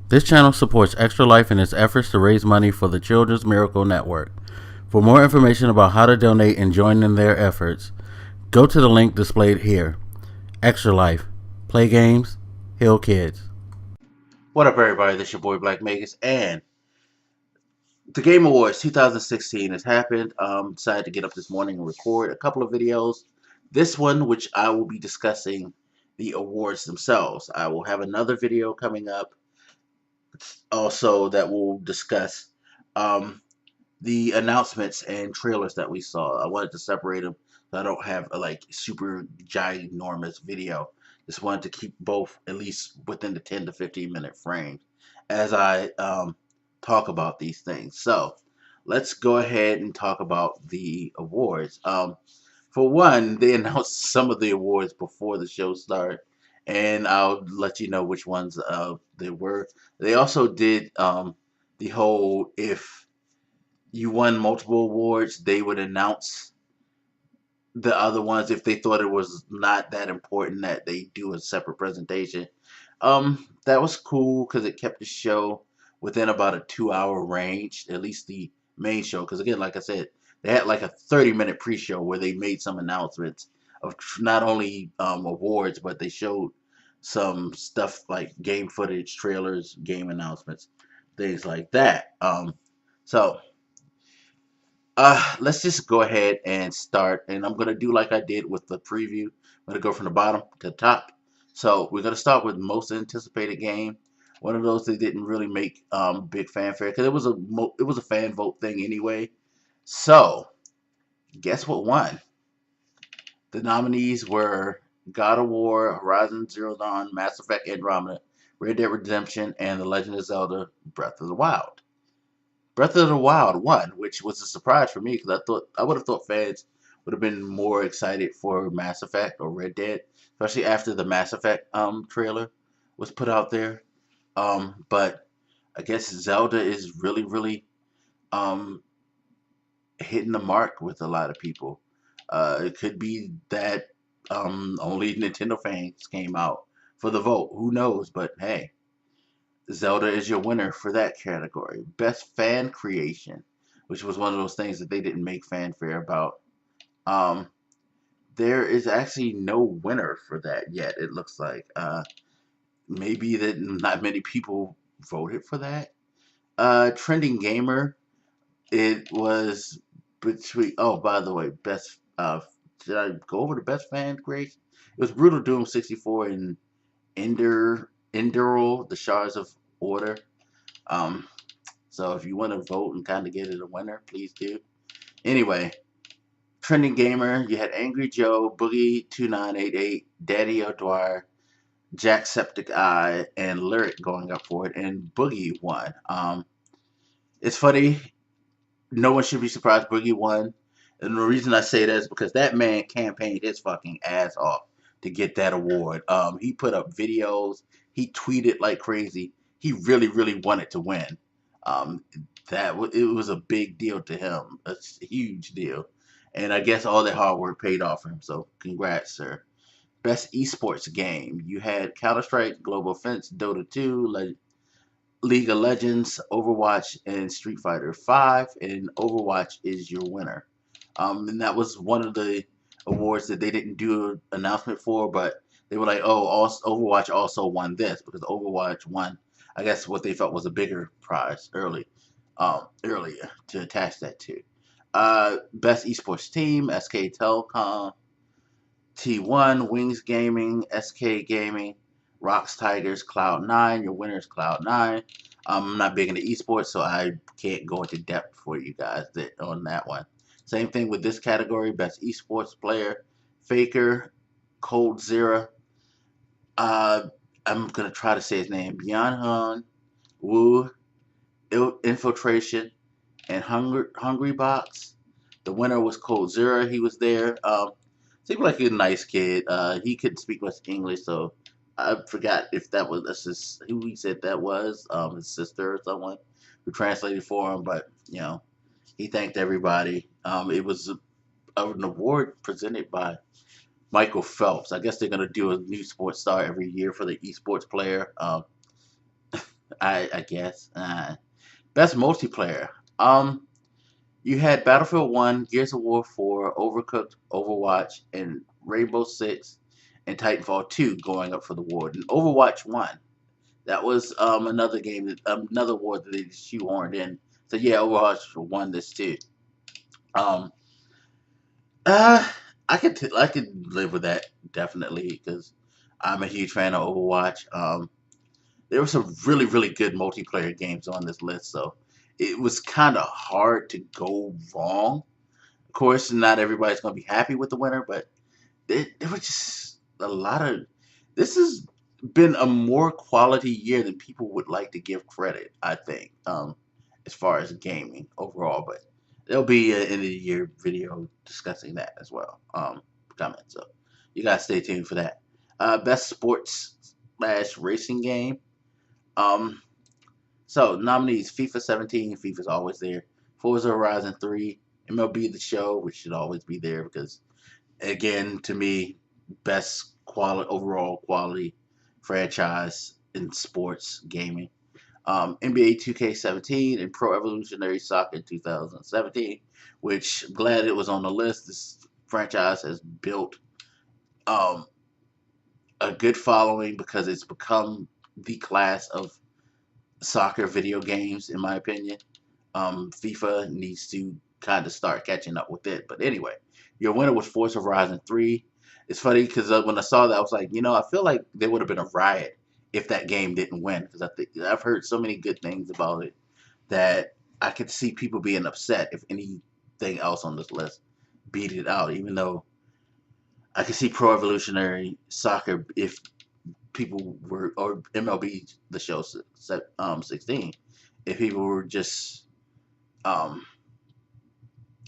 This channel supports Extra Life in its efforts to raise money for the Children's Miracle Network. For more information about how to donate and join in their efforts, go to the link displayed here. Extra Life. Play games, heal kids. What up, everybody? This is your boy Black Magus, and the Game Awards 2016 has happened. Decided to get up this morning and record a couple of videos. This one, which I will be discussing the awards themselves. I will have another video coming up also that will discuss the announcements and trailers that we saw. I wanted to separate them so I don't have a super ginormous video. Just wanted to keep both at least within the 10 to 15 minute frame as I talk about these things. So let's go ahead and talk about the awards. For one, they announced some of the awards before the show started, and I'll let you know which ones they were. They also did the whole, if you won multiple awards, they would announce the other ones if they thought it was not that important that they do a separate presentation. That was cool because it kept the show within about a 2 hour range, at least the main show. Because again, like I said, they had like a 30-minute pre-show where they made some announcements of not only awards, but they showed some stuff like game footage, trailers, game announcements, things like that. So let's just go ahead and start. And I'm going to do like I did with the preview. I'm going to go from the bottom to the top. So we're going to start with most anticipated game. One of those that didn't really make big fanfare because it was a fan vote thing anyway. So guess what won? The nominees were God of War, Horizon Zero Dawn, Mass Effect Andromeda, Red Dead Redemption, and The Legend of Zelda: Breath of the Wild. Breath of the Wild won, which was a surprise for me because I would have thought fans would have been more excited for Mass Effect or Red Dead, especially after the Mass Effect trailer was put out there. But I guess Zelda is really um hitting the mark with a lot of people. It could be that only Nintendo fans came out for the vote. Who knows? But hey, Zelda is your winner for that category. Best fan creation, which was one of those things that they didn't make fanfare about. Um, there is actually no winner for that yet. It looks like maybe that not many people voted for that. Trending gamer, it was between. Oh, by the way, best. Did I go over the best fan creation? It was Brutal Doom 64 and Endural, the Shards of Order. Um, so if you want to vote and kind of get it a winner, please do. Anyway, trending gamer, you had Angry Joe, Boogie2988, Daddy O'Dwyer, Jacksepticeye, and Lyric going up for it, and Boogie won. It's funny. No one should be surprised Boogie won. And the reason I say that is because that man campaigned his fucking ass off to get that award. He put up videos. He tweeted like crazy. He really wanted to win. Um, it was a big deal to him. A huge deal. And I guess all that hard work paid off for him. So congrats, sir. Best esports game. You had Counter Strike, Global Offense, Dota 2, League of Legends, Overwatch, and Street Fighter 5, and Overwatch is your winner. And that was one of the awards that they didn't do an announcement for, but they were like, oh, Overwatch also won this because Overwatch won, I guess, what they felt was a bigger prize earlier to attach that to. Best esports team, SK Telecom, T1, Wings Gaming, SK Gaming, Rocks Tigers, Cloud9. Your winner is Cloud9. I'm not big into esports, so I can't go into depth for you guys on that one. Same thing with this category, best esports player, Faker, Cold Zero. I'm gonna try to say his name. Byung-hun, Wu, Infiltration, and Hungry Box. The winner was Cold Zero. He was there. Seemed like a nice kid. He couldn't speak much English, so I forgot if who he said that was, his sister or someone who translated for him. But he thanked everybody. It was an award presented by Michael Phelps. I guess they're gonna do a new sports star every year for the esports player. I guess. Best multiplayer. You had Battlefield 1, Gears of War 4, Overcooked, Overwatch, and Rainbow Six, and Titanfall 2 going up for the award. And Overwatch 1, that was another game, another award that they shoehorned in. So yeah, Overwatch won this too. Um, uh, I could live with that definitely because I'm a huge fan of Overwatch. There were some really good multiplayer games on this list, so it was kind of hard to go wrong. Of course, not everybody's going to be happy with the winner, but there was just a lot of. This has been a more quality year than people would like to give credit, I think, as far as gaming overall. But there'll be an end of the year video discussing that as well. Coming, so you guys stay tuned for that. Best sports slash racing game. Um, so nominees: FIFA 17, FIFA's always there. Forza Horizon 3, MLB The Show, which should always be there because, again, to me, best quality overall quality franchise in sports gaming. NBA 2K17 and Pro Evolutionary Soccer 2017, which I'm glad it was on the list. This franchise has built um, a good following because it's become the class of soccer video games, in my opinion. FIFA needs to kind of start catching up with it. But anyway, your winner was Forza Horizon 3. It's funny because when I saw that, I was like, I feel like there would have been a riot if that game didn't win because I think I've heard so many good things about it that I could see people being upset if anything else on this list beat it out. Even though I could see Pro Evolutionary Soccer if people were or MLB the show 16 if people were just um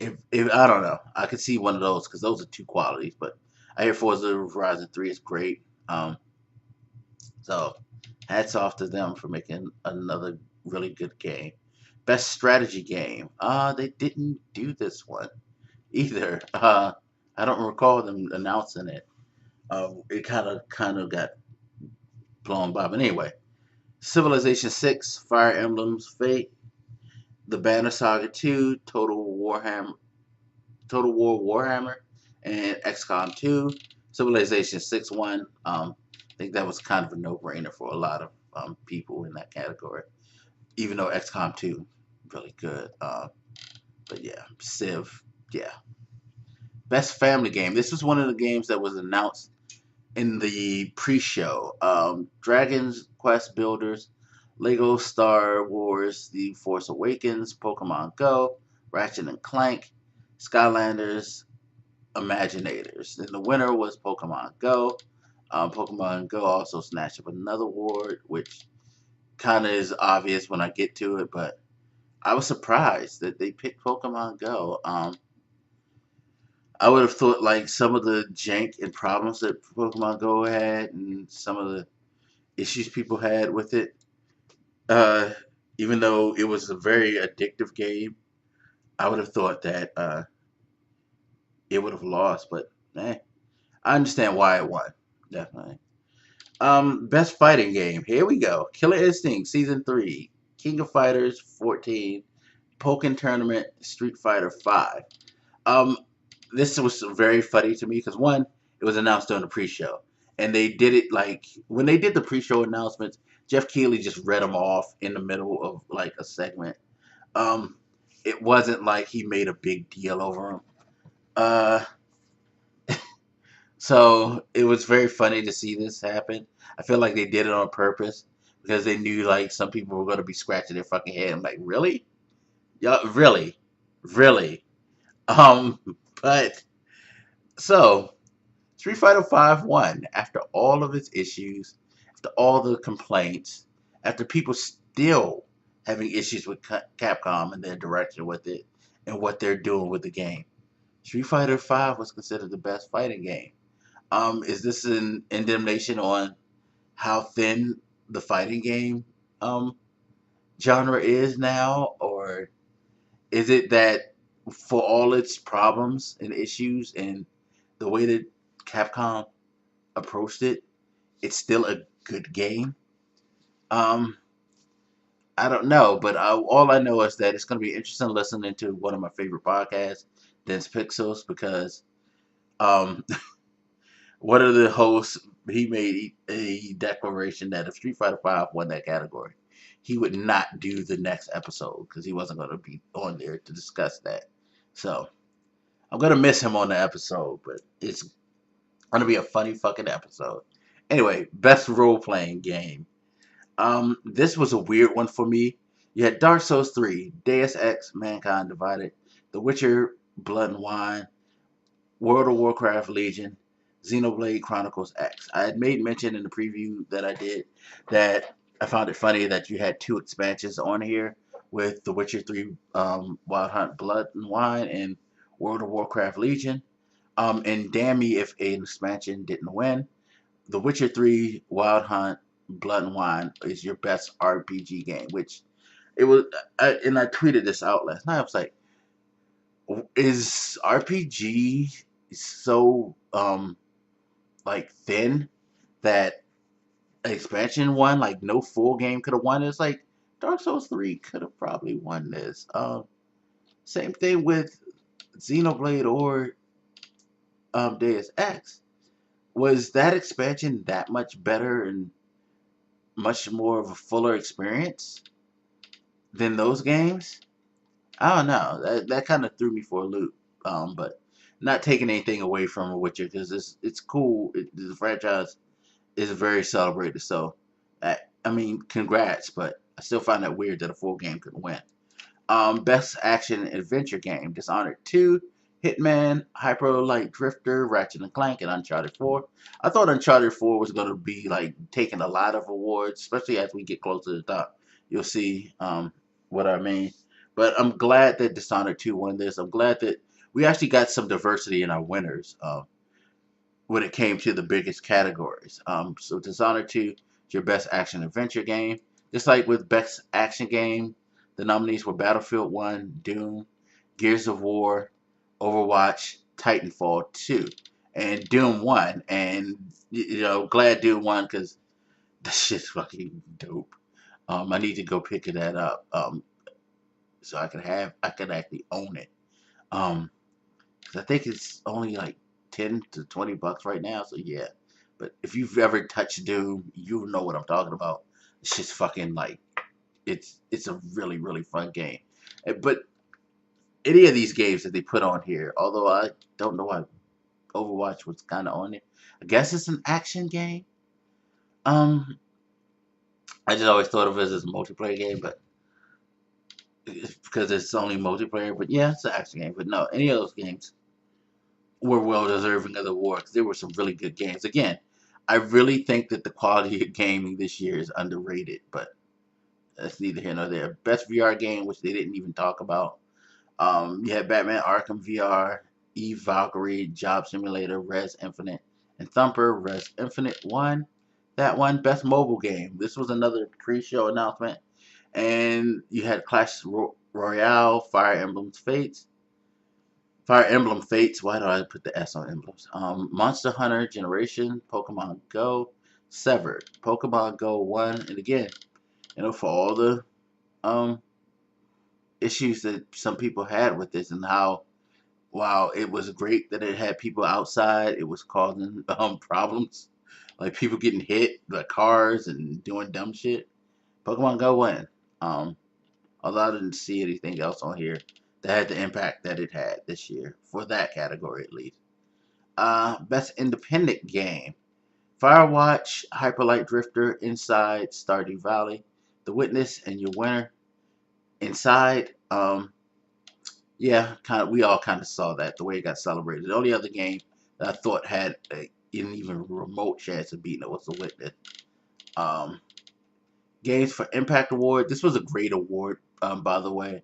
if I don't know, I could see one of those because those are two qualities. But I hear Forza Horizon 3 is great. So hats off to them for making another really good game. Best strategy game. They didn't do this one either. I don't recall them announcing it. It kind of got blown by. But anyway, Civilization 6, Fire Emblem's Fate, The Banner Saga 2, Total War Warhammer, and XCOM 2. Civilization 6 won. I think that was kind of a no-brainer for a lot of people in that category. Even though XCOM 2 really good. But yeah, Civ, yeah. Best family game. This was one of the games that was announced in the pre-show. Dragon's Quest Builders, Lego Star Wars: The Force Awakens, Pokemon Go, Ratchet and Clank, Skylanders, Imaginators. And the winner was Pokemon Go. Pokemon Go also snatched up another award, which kind of is obvious when I get to it, but I was surprised that they picked Pokemon Go. I would have thought like some of the jank and problems that Pokemon Go had and some of the issues people had with it, uh, even though it was a very addictive game, I would have thought that it would have lost. But I understand why it won. Definitely. Best fighting game. Here we go. Killer Instinct Season 3, King of Fighters 14, Pokken Tournament, Street Fighter 5. Um, this was very funny to me because one, it was announced during the pre-show, and they did it like when they did the pre-show announcements. Jeff Keighley just read them off in the middle of like a segment. Um, it wasn't like he made a big deal over them. Uh, so it was very funny to see this happen. I feel like they did it on purpose because they knew like some people were going to be scratching their fucking head. I'm like, really? Yeah, really, really. Um, but so Street Fighter V won after all of its issues, after all the complaints, after people still having issues with Capcom and their direction with it and what they're doing with the game. Street Fighter V was considered the best fighting game. Is this an indignation on how thin the fighting game um, genre is now, or is it that for all its problems and issues and the way that Capcom approached it, it's still a good game? Um, I don't know, but all I know is that it's going to be interesting listening to one of my favorite podcasts, Dense Pixels, because um, one of the hosts he made a declaration that if Street Fighter V won that category, he would not do the next episode because he wasn't going to be on there to discuss that. So I'm gonna miss him on the episode, but it's gonna be a funny fucking episode. Anyway, best role playing game. This was a weird one for me. You had Dark Souls 3, Deus Ex, Mankind Divided, The Witcher, Blood and Wine, World of Warcraft Legion, Xenoblade Chronicles X. I had made mention in the preview that I did that I found it funny that you had two expansions on here with The Witcher 3, Wild Hunt, Blood and Wine, and World of Warcraft Legion. And damn me if an expansion didn't win. The Witcher 3 Wild Hunt Blood and Wine is your best RPG game, which it was. And I tweeted this out last night. I was like, is RPG so like thin that expansion won? Like no full game could have won. It's like Dark Souls 3 could have probably won this. Same thing with Xenoblade or Deus Ex. Was that expansion that much better and much more of a fuller experience than those games? I don't know. That kind of threw me for a loop. But not taking anything away from Witcher because it's cool. The franchise is very celebrated. So, I mean, congrats. But I still find that weird that a full game could win. Best action adventure game: Dishonored 2, Hitman, Hyper Light Drifter, Ratchet and Clank, and Uncharted 4. I thought Uncharted 4 was going to be like taking a lot of awards, especially as we get closer to the top. You'll see what I mean. But I'm glad that Dishonored 2 won this. I'm glad that we actually got some diversity in our winners when it came to the biggest categories. So Dishonored 2 is your best action adventure game. Just like with best action game, the nominees were Battlefield 1, Doom, Gears of War, Overwatch, Titanfall 2. And Doom won. And, glad Doom won because that shit's fucking dope. I need to go pick that up so I could actually own it. 'Cause I think it's only like 10 to $20 right now. So yeah. But if you've ever touched Doom, you know what I'm talking about. It's just fucking like it's a really really fun game. But any of these games that they put on here, although I don't know why Overwatch was kind of on it. I guess it's an action game. Um, I just always thought of it as a multiplayer game, but because it's only multiplayer. But yeah, it's an action game. But no, any of those games were well deserving of the award because there were some really good games. Again, I really think that the quality of gaming this year is underrated, but that's neither here nor there. Best VR game, which they didn't even talk about. You had Batman Arkham VR, Eve Valkyrie, Job Simulator, Res Infinite, and Thumper. Res Infinite won that one. Best mobile game. This was another pre-show announcement. And you had Royale, Fire Emblem Fates. Why do I put the S on emblems? Monster Hunter Generation, Pokemon Go, Severed. Pokemon Go won. And again, for all the um, issues that some people had with this and how while it was great that it had people outside, it was causing problems like people getting hit by cars and doing dumb shit. Pokemon Go won. Although I didn't see anything else on here that had the impact that it had this year for that category at least. Best independent game: Firewatch, Hyperlight Drifter, Inside, Stardew Valley, The Witness, and your winner, Inside. Yeah, kind of. We all kind of saw that the way it got celebrated. The only other game that I thought had an even remote chance of beating it was The Witness. Um, Games for Impact Award. This was a great award, by the way.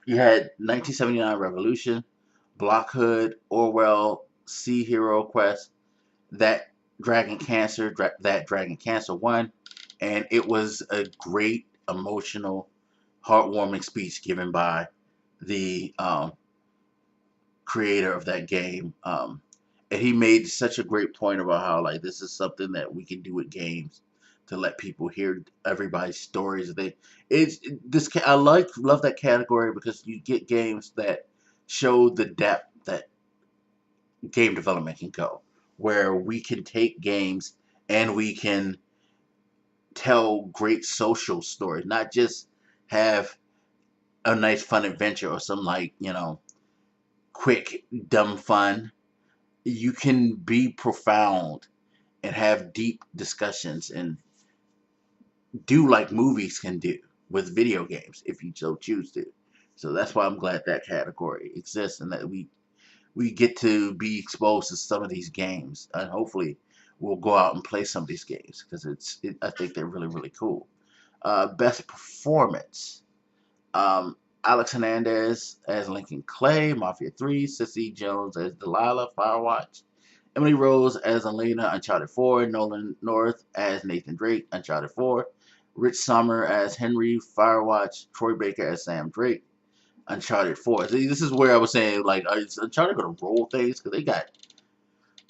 You had 1979 Revolution, Blockhood, Orwell, Sea Hero Quest, that Dragon Cancer won, and it was a great emotional, heartwarming speech given by the creator of that game. And he made such a great point about how like this is something that we can do with games to let people hear everybody's stories. I love that category because you get games that show the depth that game development can go, where we can take games and we can tell great social stories, not just have a nice fun adventure or some quick dumb fun. You can be profound and have deep discussions and do like movies can do with video games if you so choose to. So that's why I'm glad that category exists and that we get to be exposed to some of these games, and hopefully we'll go out and play some of these games because I think they're really really cool. Best performance. Um, Alex Hernandez as Lincoln Clay, Mafia 3, Cissy Jones as Delilah, Firewatch, Emily Rose as Elena, Uncharted 4, Nolan North as Nathan Drake, Uncharted 4, Rich Sommer as Henry, Firewatch, Troy Baker as Sam Drake, Uncharted 4. See, this is where I was saying, like, is Uncharted going to roll things? Because they got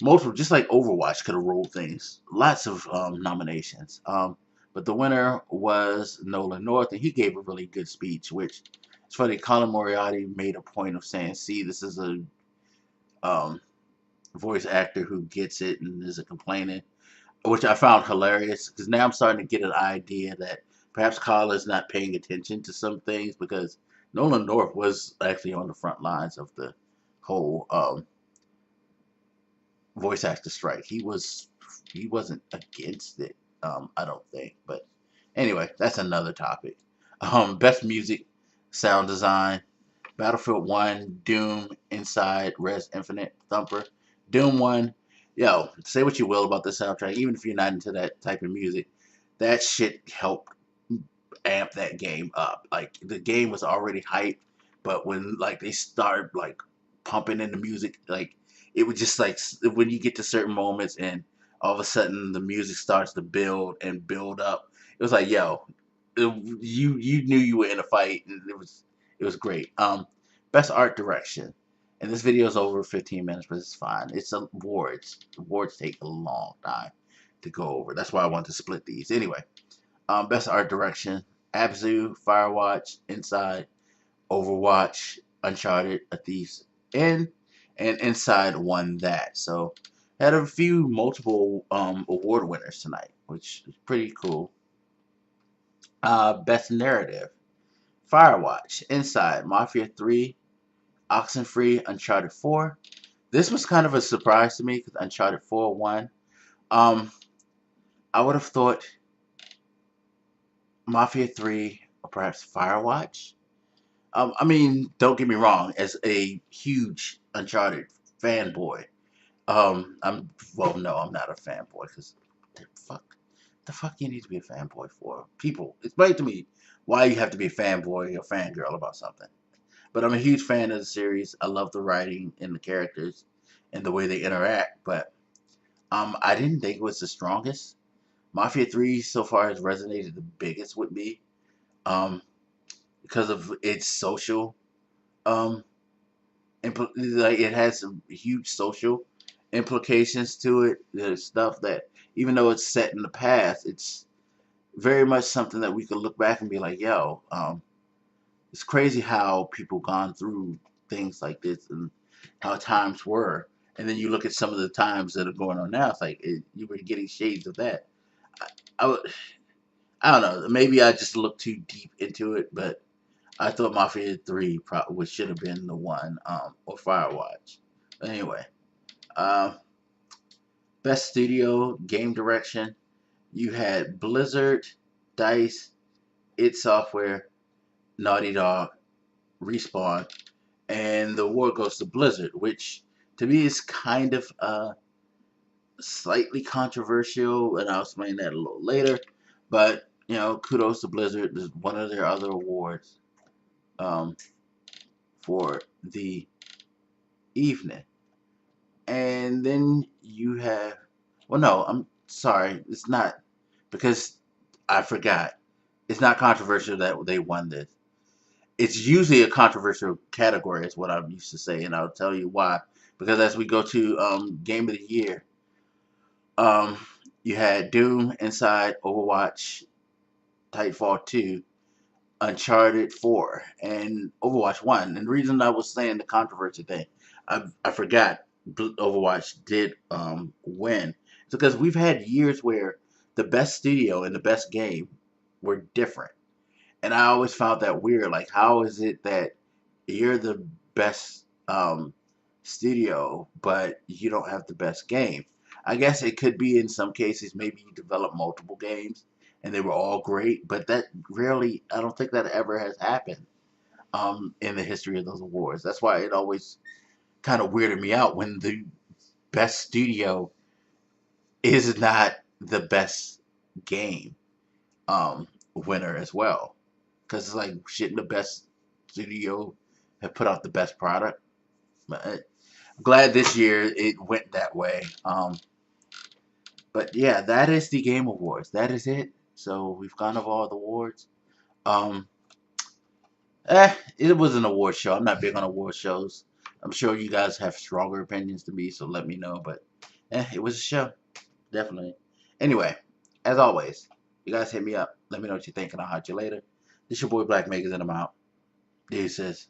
multiple, just like Overwatch could have rolled things. Lots of nominations. But the winner was Nolan North, and he gave a really good speech, which it's funny. Colin Moriarty made a point of saying, see, this is a voice actor who gets it and isn't complaining, which I found hilarious because now I'm starting to get an idea that perhaps Colin is not paying attention to some things because Nolan North was actually on the front lines of the whole voice actor strike. He wasn't against it, I don't think. But anyway, that's another topic. Best music, sound design, Battlefield 1, Doom, Inside, Res Infinite, Thumper. Doom 1, yo, say what you will about the soundtrack, even if you're not into that type of music, that shit helped amp that game up. Like the game was already hyped, but when like they started like pumping in the music, like it was just like when you get to certain moments and all of a sudden the music starts to build and build up. It was like, yo, you knew you were in a fight, and it was great. Best art direction, and this video is over 15 minutes, but it's fine. It's awards. Awards take a long time to go over. That's why I want to split these anyway. Best art direction: Abzu, Firewatch, Inside, Overwatch, Uncharted, A Thief's End, and Inside won that. So had a few multiple award winners tonight, which is pretty cool. Best narrative: Firewatch, Inside, Mafia 3, Oxenfree, Uncharted 4. This was kind of a surprise to me because Uncharted 4 won. Um, I would have thought Mafia 3 or perhaps Firewatch. I mean, don't get me wrong, as a huge Uncharted fanboy, no, I'm not a fanboy because the fuck you need to be a fanboy for? People, explain to me why you have to be a fanboy or fangirl about something. But I'm a huge fan of the series. I love the writing and the characters and the way they interact. But I didn't think it was the strongest. Mafia 3 so far has resonated the biggest with me because of its social um, like it has some huge social implications to it. There's stuff that even though it's set in the past, it's very much something that we could look back and be like, yo, it's crazy how people gone through things like this and how times were. And then you look at some of the times that are going on now. It's like you were getting shades of that. I, I, I don't know. Maybe I just looked too deep into it, but I thought Mafia 3 probably should have been the one, or Firewatch. But anyway, uh, best studio game direction. You had Blizzard, Dice, id Software, Naughty Dog, Respawn, and the award goes to Blizzard, which to me is kind of slightly controversial, and I'll explain that a little later. But kudos to Blizzard. This is one of their other awards um, for the evening. And then you have, well, no, I'm sorry, it's not, because I forgot. It's not controversial that they won this. It's usually a controversial category, is what I'm used to say, and I'll tell you why. Because as we go to Game of the Year, um, You had Doom inside Overwatch, Titanfall 2, Uncharted 4, and Overwatch 1. And the reason I was saying the controversy thing, I forgot Overwatch did win. It's because we've had years where the best studio and the best game were different. And I always found that weird. Like, how is it that you're the best studio, but you don't have the best game? I guess it could be in some cases maybe you develop multiple games and they were all great, but that rarely, I don't think that ever has happened in the history of those awards. That's why it always kind of weirded me out when the best studio is not the best game winner as well. Because it's like, shouldn't the best studio have put out the best product? But I'm glad this year it went that way. But yeah, that is the Game Awards. That is it. So we've gone over all the awards. Um, it was an award show. I'm not big on award shows. I'm sure you guys have stronger opinions than me, so let me know. But it was a show, definitely. Anyway, as always, you guys hit me up. Let me know what you think, and I'll hit you later. This your boy Black Megas, and I'm out. Deuces.